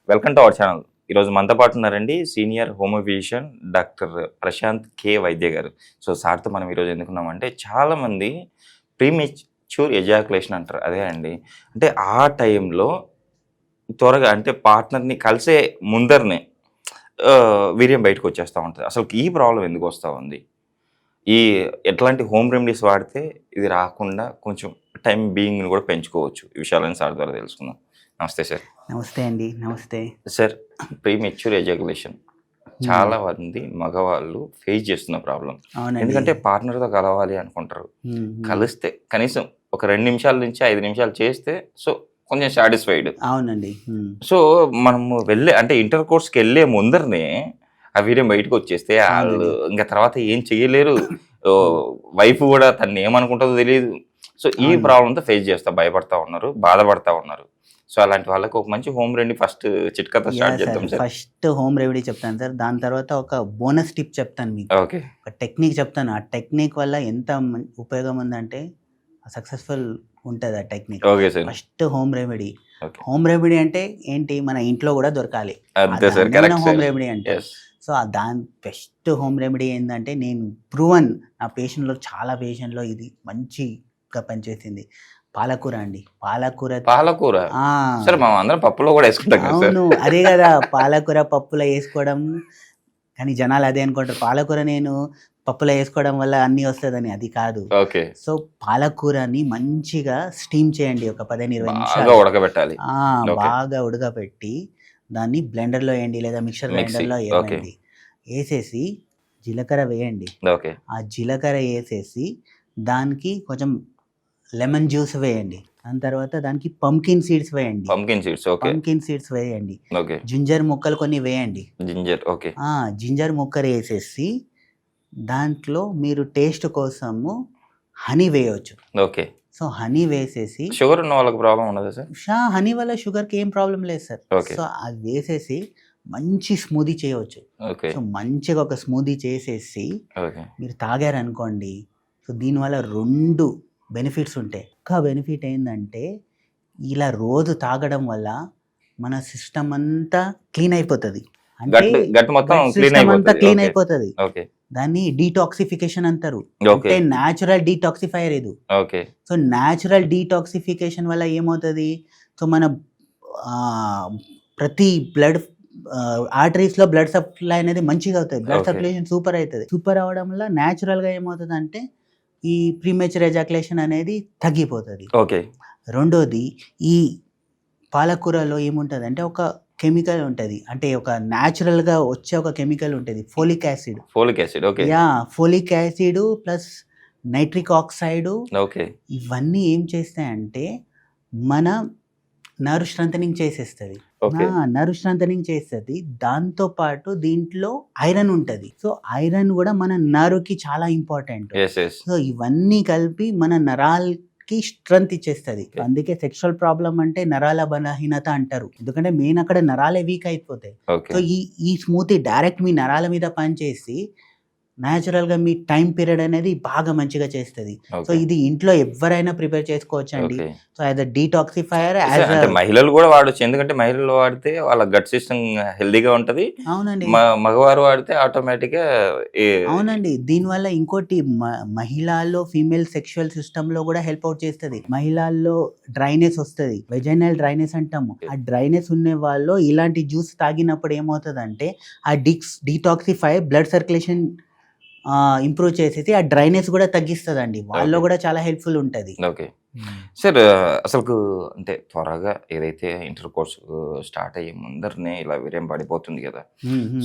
Welcome to our channel. ఈరోజు మనతో పాటు ఉన్నారండి senior homeo physician doctor Prashant K Vaidya గారు. సో సార్తో మనం ఈరోజు ఎందుకున్నామంటే చాలామంది ప్రీమెచ్యూర్ ఎజాకులేషన్ అంటారు. అదే అండి. అంటే ఆ టైంలో త్వరగా అంటే పార్ట్నర్ని కలిసే ముందరనే వీర్యం బయటకు వచ్చేస్తూ ఉంటుంది. అసలు ఈ ప్రాబ్లం ఎందుకు వస్తూ ఉంది? ఈ ఎట్లాంటి హోమ్ రెమెడీస్ వాడితే ఇది రాకుండా కొంచెం టైం బీయింగ్ని కూడా పెంచుకోవచ్చు? ఈ విషయాలని సార్ ద్వారా తెలుసుకుందాం. నమస్తే సార్. నమస్తే అండి. నమస్తే సార్, ప్రీమెచ్యూర్ ఎజాకులేషన్ చాలా మంది మగవాళ్ళు ఫేస్ చేస్తున్న ప్రాబ్లం. అవునండి. ఎందుకంటే పార్ట్నర్తో కలవాలి అనుకుంటారు. కలిస్తే కనీసం ఒక 2 నిమిషాల నుంచి 5 నిమిషాలు చేస్తే సో కొంచెం సాటిస్ఫైడ్. అవునండి. సో మనము అంటే ఇంటర్ కోర్స్కి వెళ్ళే ముందరనే ఆ వీర్యం బయటకు వచ్చేస్తే వాళ్ళు ఇంకా తర్వాత ఏం చేయలేరు. వైఫ్ కూడా తను ఏమనుకుంటుందో తెలియదు. సో ఈ ప్రాబ్లంతో ఫేస్ భయపడతా ఉన్నారు, బాధపడతా ఉన్నారు. సో అలాంటి వాళ్ళకి ఒక మంచి హోమ్ రెమెడీ ఫస్ట్ చిట్కాతో స్టార్ట్ చేద్దాం సార్. ఫస్ట్ హోమ్ రెమెడీ చెప్తాను సార్. దాని తర్వాత ఒక బోనస్ టిప్ చెప్తాను మీకు. ఓకే. ఒక టెక్నిక్ చెప్తాను. ఆ టెక్నిక్ వల్ల ఎంత ఉపయోగం ఉందంటే సక్సెస్ఫుల్ ఉంటుంది ఆ technique. Okay sir. First home remedy. Home remedy అంటే ఏంటి? మన ఇంట్లో కూడా దొరకాలి. హోమ్ రెమెడీ అంటే సో దాని బెస్ట్ హోమ్ రెమెడీ ఏంటంటే, నేను ప్రూవన్ నా పేషెంట్లో చాలా పేషెంట్లో ఇది మంచిగా పనిచేసింది. పాలకూర అండి. పాలకూర సరే, మనం అందరం పప్పులో కూడా వేసుకుంటాం. అవును, అదే కదా పాలకూర పప్పులో వేసుకోవడం. కానీ జనాలు అదే అనుకుంటారు, పాలకూర నేను పప్పులో వేసుకోవడం వల్ల అన్నీ వస్తుందని. అది కాదు. సో పాలకూరని మంచిగా స్టీమ్ చేయండి. ఒక 15-20 నిమిషాలు ఉడకబెట్టాలి. బాగా ఉడకబెట్టి దాన్ని బ్లెండర్లో వేయండి లేదా మిక్సర్ గ్రైండర్లో వేయండి. వేసేసి జీలకర్ర వేయండి. ఆ జీలకర్ర వేసేసి దానికి కొంచెం లెమన్ జ్యూస్ వేయండి. దాని తర్వాత దానికి పంకిన్ సీడ్స్ వేయండి. పంకిన్ సీడ్స్ వేయండి. జింజర్ ముక్కలు కొన్ని వేయండి. జింజర్ ముక్కలు వేసేసి దాంట్లో మీరు టేస్ట్ కోసము హనీ వేయవచ్చు. సో హనీ వేసేసి, షుగర్ ఉన్న వాళ్ళకి ప్రాబ్లం ఉండదు సార్? హనీ వల్ల షుగర్కి ఏం ప్రాబ్లం లేదు సార్. సో అది వేసేసి మంచి స్మూదీ చేయవచ్చు. సో మంచిగా ఒక స్మూదీ చేసేసి మీరు తాగారనుకోండి, సో దీనివల్ల 2 బెనిఫిట్స్ ఉంటాయి. ఒక బెనిఫిట్ ఏంటంటే, ఇలా రోజు తాగడం వల్ల మన సిస్టమ్ అంతా క్లీన్ అయిపోతుంది. అంటే సిస్టమ్ అంతా క్లీన్ అయిపోతుంది. దాన్ని డీటాక్సిఫికేషన్ అంటారు. అంటే న్యాచురల్ డీటాక్సిఫైయర్ ఇది. సో న్యాచురల్ డీటాక్సిఫికేషన్ వల్ల ఏమవుతుంది? సో మన ప్రతి బ్లడ్ ఆర్టరీస్ లో బ్లడ్ సప్లై అనేది మంచిగా అవుతుంది. బ్లడ్ సర్క్యులేషన్ సూపర్ అవుతుంది. సూపర్ అవడం వల్ల న్యాచురల్ గా ఏమవుతుంది అంటే ఈ ప్రీమెచ్యూర్ ఎజాకులేషన్ అనేది తగ్గిపోతుంది. రెండోది, ఈ పాలకూరలో ఏముంటుంది అంటే ఒక కెమికల్ ఉంటుంది. అంటే ఒక న్యాచురల్ గా వచ్చే ఒక కెమికల్ ఉంటుంది, folic acid. Folic acid plus nitric oxide. ఇవన్నీ ఏం చేస్తాయంటే మన నర్వ్ స్ట్రెంథనింగ్ చేసేస్తుంది. దాంతో పాటు దీంట్లో ఐరన్ ఉంటుంది. సో ఐరన్ కూడా మన నర్వ్ కి చాలా ఇంపార్టెంట్. సో ఇవన్నీ కలిపి మన నరాలకి స్ట్రెంత్ ఇచ్చేస్తుంది. అందుకే సెక్షువల్ ప్రాబ్లం అంటే నరాల బలహీనత అంటారు. ఎందుకంటే మెయిన్ అక్కడ నరాలే వీక్ అయిపోతాయి. సో ఈ స్మూతీ డైరెక్ట్ మీ నరాల మీద పనిచేసి న్యాచురల్ గా మీ టైం పీరియడ్ అనేది బాగా మంచిగా చేస్తుంది. సో ఇది ఇంట్లో ఎవరైనా ప్రిపేర్ చేసుకోవచ్చు అండి. సో యాజ్ అ డీటాక్సిఫైయర్, మహిళలు కూడా వాడచ్చు. ఎందుకంటే మహిళలు వాడితే వాళ్ళ గట్ సిస్టమ్ హెల్దీగా ఉంటది. అవునండి. మగవారు వాడితే ఆటోమేటిక్ గా. అవునండి. దీనివల్ల ఇంకోటి, మహిళల్లో ఫీమేల్ సెక్షువల్ సిస్టమ్ లో కూడా హెల్ప్ అవుట్ చేస్తుంది. మహిళల్లో డ్రైనెస్ వస్తుంది, వెజైనల్ డ్రైనెస్ అంటాము. ఆ డ్రైనెస్ ఉన్న వాళ్ళు ఇలాంటి జ్యూస్ తాగినప్పుడు ఏమవుతుంది అంటే ఆ డీటాక్సిఫై బ్లడ్ సర్క్యులేషన్ ఇంప్రూవ్ చేసేసి ఆ డ్రైనెస్ కూడా తగ్గిస్తుందండి. వాళ్ళు కూడా చాలా హెల్ప్ఫుల్ ఉంటుంది. సార్, అసలు అంటే త్వరగా ఏదైతే ఇంటర్ కోర్స్ స్టార్ట్ అయ్యే ముందరనే ఇలా వీర్యం పడిపోతుంది కదా,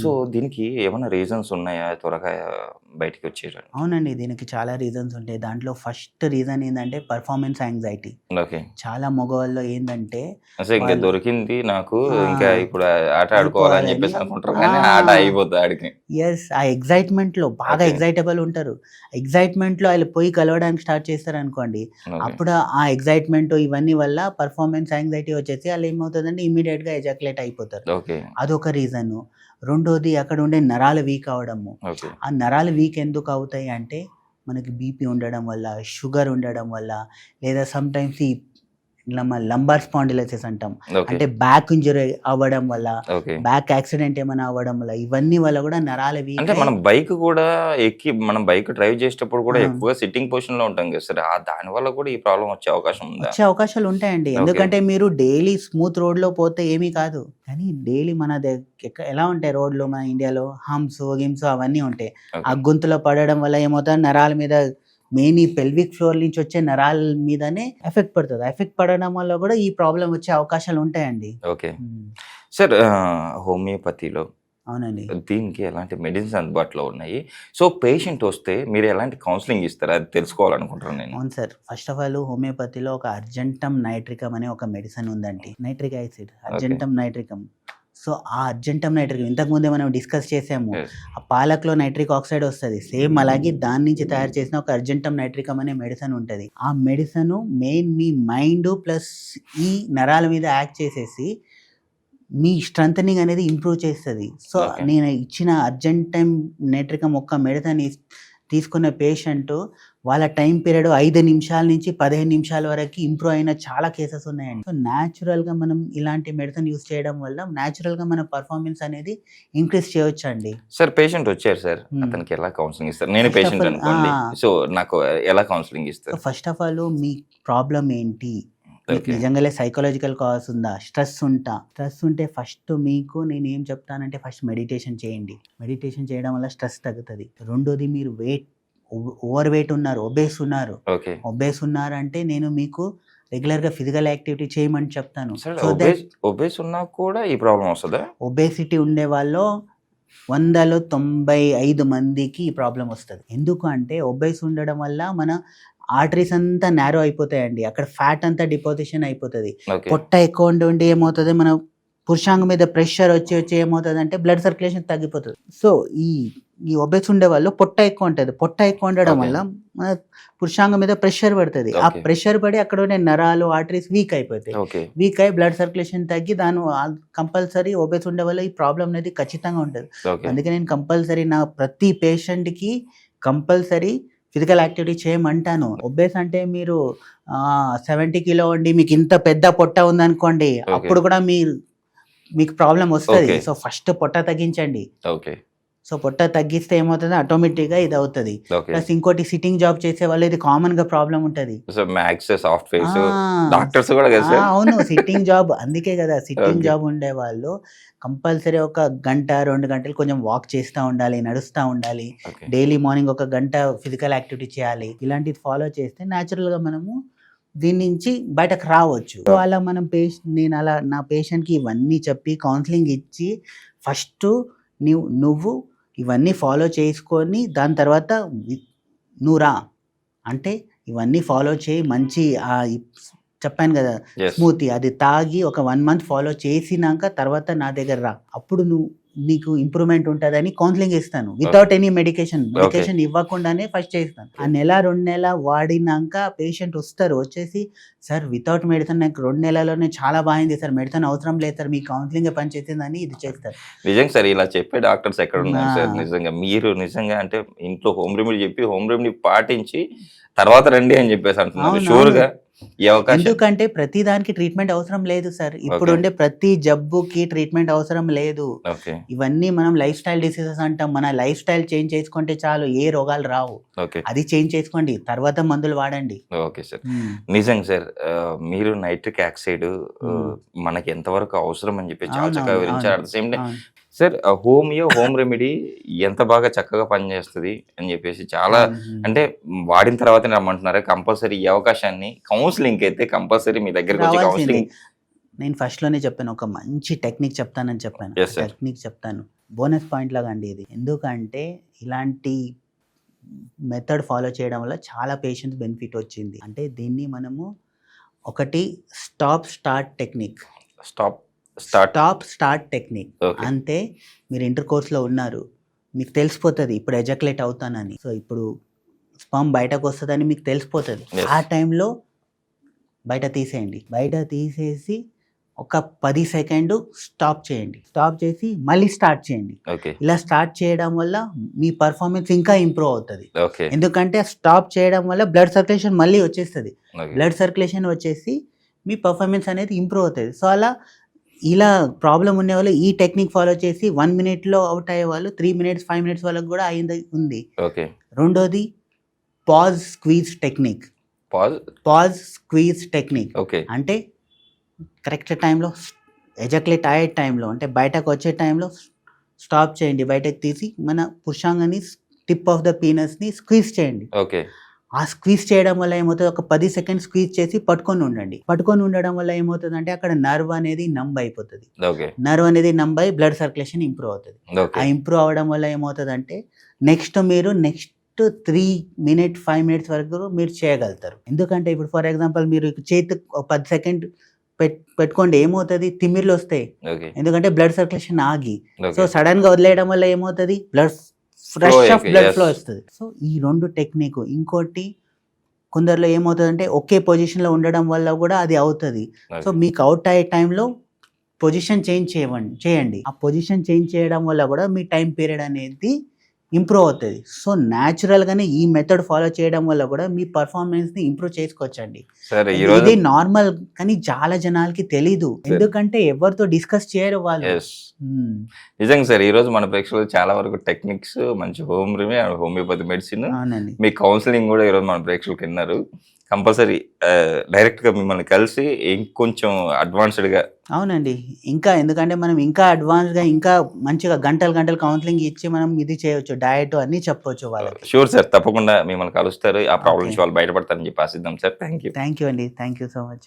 సో దీనికి ఏమైనా రీజన్స్ ఉన్నాయా త్వరగా బయటికి వచ్చేయడానికి? అవునండి, దీనికి చాలా రీజన్స్ ఉంటాయి. దాంట్లో ఫస్ట్ రీజన్ ఏంటంటే పర్ఫార్మెన్స్ యాంగ్జైటీ. చాలా మగవాళ్ళు ఏంటంటే ఇంకా దొరికింది నాకు, ఇంకా ఇప్పుడు ఆట ఆడుకోవాలని చెప్పేసి అనుకుంటారు, కానీ ఆట అయిపోతుంది ఆడికి. ఎస్, ఆ ఎగ్జైట్మెంట్ లో బాగా ఎగ్జైటబుల్ ఉంటారు. ఎగ్జైట్మెంట్ లో వాళ్ళు పోయి కలవడానికి స్టార్ట్ చేస్తారు అనుకోండి, అప్పుడు ఆ ఎగ్జైట్మెంట్ ఇవన్నీ వల్ల పర్ఫార్మెన్స్ యాంగ్జైటీ వచ్చేసి వాళ్ళు ఏమవుతుందంటే ఇమీడియట్ గా ఎజాకులేట్ అయిపోతారు. అదొక రీజన్. రెండోది, అక్కడ ఉండే నరాలు వీక్ అవడము. ఆ నరాలు వీక్ ఎందుకు అవుతాయి అంటే మనకి బీపీ ఉండడం వల్ల, షుగర్ ఉండడం వల్ల, లేదా సమ్ టైమ్స్ ఈ లంబార్ స్పాండిలైసిస్ అంటాం, ఓకే అంటే బ్యాక్ ఇంజరీ అవ్వడం వల్ల, ఓకే బ్యాక్ యాక్సిడెంట్ ఏమైనా అవ్వడం వల్ల, ఇవన్నీ వల్ల కూడా నరాల అంటే మనం బైక్ కూడా మనం బైక్ డ్రైవ్ చేసేటప్పుడు కూడా ఆ. ఎక్కువగా సిట్టింగ్ పొజిషన్ లో ఉంటాం కదా సార్, దాని వల్ల కూడా ఈ ప్రాబ్లం వచ్చే అవకాశం ఉందా? వచ్చే అవకాశాలు ఉంటాయండి. ఎందుకంటే మీరు డైలీ స్మూత్ రోడ్లో పోతే ఏమీ కాదు, కానీ డైలీ మన ఎలా ఉంటాయి రోడ్లు మన ఇండియాలో, హమ్స్ గిమ్స్ అవన్నీ ఉంటాయి. ఆ ఓకే గొంతులో పడడం వల్ల ఏమవుతుంది, నరాల మీద మెయిన్ ఈ పెల్విక్ ఫ్లోర్ నుంచి వచ్చే నరాల మీదనే ఎఫెక్ట్ పడుతుంది. ఎఫెక్ట్ పడడం వల్ల కూడా ఈ ప్రాబ్లం వచ్చే అవకాశాలు ఉంటాయండి. ఓకే సార్, హోమియోపతిలో అవునండి. దీనికి ఎలాంటి మెడిసిన్స్ అందుబాటులో ఉన్నాయి? సో పేషెంట్ వస్తే మీరు ఎలాంటి కౌన్సిలింగ్ ఇస్తారా, అది తెలుసుకోవాలనుకుంటున్నాను నేను. అవును సార్, ఫస్ట్ ఆఫ్ ఆల్ హోమియోపతిలో ఒక అర్జెంటమ్ నైట్రికమ్ అనే ఒక మెడిసిన్ ఉందండి, నైట్రిక్ యాసిడ్, అర్జెంటమ్ నైట్రికమ్. సో ఆ అర్జెంటమ్ నైట్రికమ్ ఇంతకుముందే మనం డిస్కస్ చేసాము, Yes. ఆ పాలక్లో నైట్రిక్ ఆక్సైడ్ వస్తుంది, సేమ్ అలాగే దాని నుంచి తయారు చేసిన ఒక అర్జెంటమ్ నైట్రికమ్ అనే మెడిసిన్ ఉంటుంది. ఆ మెడిసిన్ మెయిన్ మీ మైండ్ ప్లస్ ఈ నరాల మీద యాక్ట్ చేసేసి మీ స్ట్రెంథనింగ్ అనేది ఇంప్రూవ్ చేస్తుంది. So Okay. నేను ఇచ్చిన అర్జెంటైమ్ నైట్రికమ్ ఒక్క మెడిసిన్ తీసుకున్న పేషెంట్ వాళ్ళ టైం పీరియడ్ 5 నిమిషాల నుంచి 15 నిమిషాల వరకు ఇంప్రూవ్ అయిన చాలా కేసెస్ ఉన్నాయండి. సో న్యాచురల్గా మనం ఇలాంటి మెడిసిన్ యూస్ చేయడం వల్ల న్యాచురల్గా మన పర్ఫార్మెన్స్ అనేది ఇంక్రీజ్ చేయొచ్చు అండి. సార్ పేషెంట్ వచ్చారు సార్, అతనికి ఎలా కౌన్సిలింగ్ ఇస్తారు? నేను First of పేషెంట్ all, అనుకోండి, సో నాకు ఎలా కౌన్సిలింగ్ ఇస్తారు? First of all me problem ఏంటి, మీకు Okay. నిజంగానే సైకలాజికల్ కాజ్ ఉందా, స్ట్రెస్ ఉంటే ఫస్ట్ మీకు నేను ఏం చెప్తానంటే ఫస్ట్ మెడిటేషన్ చేయండి. మెడిటేషన్ చేయడం వల్ల స్ట్రెస్ తగ్గుతుంది. రెండోది మీరు ఓవర్ వెయిట్ ఉన్నారు, ఓకే ఒబేస్ ఉన్నారంటే నేను మీకు రెగ్యులర్గా ఫిజికల్ యాక్టివిటీ చేయమని చెప్తాను. సార్, సో దట్ ఒబేస్ ఉన్నా కూడా ఈ ప్రాబ్లం వస్తుందా? ఒబేసిటీ ఉండే వాళ్ళు 100లో 95 మందికి ఈ ప్రాబ్లం వస్తుంది. ఎందుకు అంటే ఒబేస్ ఉండడం వల్ల మన ఆర్టరీస్ అంతా నేరో అయిపోతాయండి, అక్కడ ఫ్యాట్ అంతా డిపోజిషన్ అయిపోతుంది. ఓకే పొట్ట ఎక్కువ ఉండి ఏమవుతుంది, మన పురుషాంగం మీద ప్రెషర్ వచ్చి ఏమవుతుంది అంటే బ్లడ్ సర్క్యులేషన్ తగ్గిపోతుంది. సో ఈ ఒబేస్ ఉండే వాళ్ళు పొట్ట ఎక్కువ ఉంటుంది, పొట్ట ఎక్కువ ఉండడం Okay. వల్ల మన పురుషాంగం మీద ప్రెషర్ పడుతుంది. ఆ Okay. ప్రెషర్ పడి అక్కడ ఉండే నరాలు ఆర్టరీస్ వీక్ అయిపోతాయి. ఓకే వీక్ అయి బ్లడ్ సర్క్యులేషన్ తగ్గి దాని కంపల్సరీ ఒబేస్ ఉండే వల్ల ఈ ప్రాబ్లం అనేది ఖచ్చితంగా ఉంటుంది. ఓకే అందుకే నేను కంపల్సరీ నా ప్రతి పేషెంట్కి కంపల్సరీ ఫిజికల్ యాక్టివిటీ చేయమంటాను. ఒబేస్ అంటే మీరు 70 కిలో ఉండి మీకు ఇంత పెద్ద పొట్ట ఉందనుకోండి, Okay. అప్పుడు కూడా మీకు ప్రాబ్లం వస్తుంది. Okay. సో ఫస్ట్ పొట్ట తగ్గించండి. ఓకే సో పొట్ట తగ్గిస్తే ఏమవుతుంది, ఆటోమేటిక్గా ఇది అవుతుంది. ఓకే ప్లస్ ఇంకోటి సిట్టింగ్ జాబ్ చేసే వాళ్ళు ఇది కామన్గా ప్రాబ్లం ఉంటుంది. సో మ్యాక్స్ సాఫ్ట్ ఫేస్ ఆ, డాక్టర్స్ కూడా కదా సార్? అవును, సిట్టింగ్ జాబ్, అందుకే కదా సిట్టింగ్ Okay. జాబ్ ఉండే వాళ్ళు కంపల్సరీ ఒక 1-2 గంటలు కొంచెం వాక్ చేస్తూ ఉండాలి, నడుస్తూ ఉండాలి. ఓకే డైలీ మార్నింగ్ 1 గంట ఫిజికల్ యాక్టివిటీ చేయాలి. ఇలాంటిది ఫాలో చేస్తే న్యాచురల్గా మనము దీని నుంచి బయటకు రావచ్చు. సో అలా మనం నేను అలా నా పేషెంట్కి ఇవన్నీ చెప్పి కౌన్సిలింగ్ ఇచ్చి ఫస్ట్ నువ్వు ఇవన్నీ ఫాలో చేసుకొని దాని తర్వాత నువ్వు రా అంటే ఇవన్నీ ఫాలో చేయి, మంచి చెప్పాను కదా Yes. స్మూతీ అది తాగి ఒక 1 మంత్ ఫాలో చేసినాక తర్వాత నా దగ్గర రా, అప్పుడు నీకు ఇంప్రూవ్మెంట్ ఉంటుందని కౌన్సిలింగ్ ఇస్తాను. వితౌట్ ఎనీ మెడికేషన్ ఇవ్వకుండానే ఫస్ట్ చేస్తాను. ఆ 1-2 నెల వాడినాక పేషెంట్ వస్తారు, వచ్చేసి సార్ వితౌట్ మెడిసిన్ నాకు 2 నెలలోనే చాలా బాగుంది సార్, మెడిసిన్ అవసరం లేదు సార్, మీ కౌన్సిలింగ్ పనిచేసిందని ఇది చేస్తారు. నిజంగా సార్, ఇలా చెప్పే డాక్టర్స్ ఎక్కడ ఉన్నారు సార్? ఆ. నిజంగా మీరు నిజంగా అంటే ఇంట్లో హోమ్ రెమెడీ చెప్పి హోమ్ రెమెడీ పాటించి తర్వాత రండి అని చెప్పేసి అంటున్నారు. అవును, షూర్ గా ఈ అవకాశం. ఎందుకంటే ప్రతి దానికి ట్రీట్మెంట్ అవసరం లేదు సార్. ఇప్పుడు ఉండే ప్రతి జబ్బుకి ట్రీట్మెంట్ అవసరం లేదు. ఓకే ఇవన్నీ మనం లైఫ్ స్టైల్ డిసీజెస్ అంటాం. మన లైఫ్ స్టైల్ చేంజ్ చేసుకుంటే చాలు, ఏ రోగాలు రావు. ఓకే అది చేంజ్ చేసుకోండి, తర్వాత మందులు వాడండి. ఓకే సార్, నిజంగా సార్, మీరు నైట్రిక్ ఆక్సైడ్ మనకి ఎంతవరకు అవసరం అని చెప్పి చాలా చక్కగా వివరించారు. At the same time sir, home remedy ఎంత బాగా చక్కగా పనిచేస్తుంది అని చెప్పేసి చాలా అంటే వాడిన తర్వాత రమ్మంటున్నారా? కంపల్సరీ ఈ అవకాశాన్ని కౌన్సిలింగ్ అయితే కంపల్సరీ మీ దగ్గరకు వచ్చి రావాల్సిందే. కౌన్సిలింగ్. నేను ఫస్ట్లోనే చెప్పాను, ఒక మంచి టెక్నిక్ చెప్తానని చెప్పాను. Yes, sir. టెక్నిక్ చెప్తాను, బోనస్ పాయింట్ లాగా అండి ఇది. ఎందుకంటే ఇలాంటి మెథడ్ ఫాలో చేయడం వల్ల చాలా పేషెంట్స్ బెనిఫిట్ వచ్చింది. అంటే దీన్ని మనము ఒకటి start technique. Start technique Okay. అంటే మీరు ఇంటర్ కోర్స్లో ఉన్నారు, మీకు తెలిసిపోతుంది ఇప్పుడు ఎజాక్యులేట్ అవుతానని. సో ఇప్పుడు స్పర్మ్ బయటకు వస్తుందని మీకు తెలిసిపోతుంది. Yes. ఆ టైంలో బయట తీసేయండి. బయట తీసేసి ఒక 10 సెకండ్ స్టాప్ చేయండి. స్టాప్ చేసి మళ్ళీ స్టార్ట్ చేయండి. ఓకే ఇలా స్టార్ట్ చేయడం వల్ల మీ పర్ఫార్మెన్స్ ఇంకా ఇంప్రూవ్ అవుతుంది. ఓకే ఎందుకంటే స్టాప్ చేయడం వల్ల బ్లడ్ సర్క్యులేషన్ మళ్ళీ వచ్చేస్తుంది. ఓకే బ్లడ్ సర్క్యులేషన్ వచ్చేసి మీ పర్ఫార్మెన్స్ అనేది ఇంప్రూవ్ అవుతుంది. సో అలా ఇలా ప్రాబ్లం ఉన్న వాళ్ళు ఈ టెక్నిక్ ఫాలో చేసి 1 మినిట్లో అవుట్ అయ్యే వాళ్ళు 3 మినిట్స్ 5 మినిట్స్ వాళ్ళకి కూడా అయింది ఉంది. ఓకే. రెండోది pause squeeze technique. Pause squeeze technique okay. అంటే కరెక్ట్ టైంలో ఎజాక్యులేట్ అయ్యే టైంలో అంటే బయటకు వచ్చే టైంలో స్టాప్ చేయండి, బయటకు తీసి మన పురుషాంగాన్ని టిప్ ఆఫ్ ద పీనస్ని స్క్వీజ్ చేయండి. ఓకే. ఆ స్క్వీజ్ చేయడం వల్ల ఏమవుతుంది, ఒక 10 సెకండ్స్ స్క్వీజ్ చేసి పట్టుకొని ఉండండి. పట్టుకొని ఉండడం వల్ల ఏమవుతుంది అంటే అక్కడ నర్వ్ అనేది నంబ్ అయిపోతుంది. నర్వ్ అనేది నంబ్ అయి బ్లడ్ సర్క్యులేషన్ ఇంప్రూవ్ అవుతుంది. ఆ ఇంప్రూవ్ అవ్వడం వల్ల ఏమవుతుంది అంటే నెక్స్ట్ 3 మినిట్ 5 మినిట్స్ వరకు మీరు చేయగలుగుతారు. ఎందుకంటే ఇప్పుడు ఫర్ ఎగ్జాంపుల్ మీరు చేతి 10 సెకండ్ పెట్టుకోండి, ఏమవుతుంది, తిమ్మిర్లు వస్తాయి. ఎందుకంటే బ్లడ్ సర్క్యులేషన్ ఆగి. సో సడన్ గా వదిలేయడం వల్ల ఏమవుతుంది, బ్లడ్ ఫ్లో వస్తుంది. సో ఈ 2 టెక్నిక్. ఇంకోటి కొందరిలో ఏమవుతుంది అంటే ఒకే పొజిషన్ లో ఉండడం వల్ల కూడా అది అవుతుంది. సో మీకు అవుట్ అయ్యే టైంలో పొజిషన్ చేంజ్ చేయండి. ఆ పొజిషన్ చేంజ్ చేయడం వల్ల కూడా మీ టైం పీరియడ్ అనేది ఇంప్రూవ్ అవుతుంది. సో న్యాచురల్గానే ఈ మెథడ్ ఫాలో చేయడం వల్ల కూడా మీ పర్ఫార్మెన్స్ని ఇంప్రూవ్ చేసుకోవచ్చండి. ఇది నార్మల్, కానీ చాలా జనాలకి తెలీదు, ఎందుకంటే ఎవరితో డిస్కస్ చేయరు వాళ్ళు. నిజంగా సార్, ఈ రోజు మన ప్రేక్షకులు చాలా వరకు టెక్నిక్స్, మంచి హోమ్ రెమెడీ, హోమియోపతి మెడిసిన్, మీ కౌన్సిలింగ్ కూడా ఈరోజు మన ప్రేక్షకులకు విన్నారు. కంపల్సరీ డైరెక్ట్గా మిమ్మల్ని కలిసి ఇంకొంచెం అడ్వాన్స్డ్గా. అవునండి, ఇంకా ఎందుకంటే మనం ఇంకా అడ్వాన్స్గా ఇంకా మంచిగా గంటలు కౌన్సిలింగ్ ఇచ్చి మనం ఇది చేయొచ్చు, డయట్ అన్నీ చెప్పొచ్చు వాళ్ళకి. షూర్ సార్, తప్పకుండా మిమ్మల్ని కలుస్తారు, ఆ ప్రాబ్లమ్స్ వాళ్ళు బయటపడతారని చెప్పి ఆశిద్దాం సార్. థ్యాంక్ యూ అండి, థ్యాంక్ యూ సో మచ్.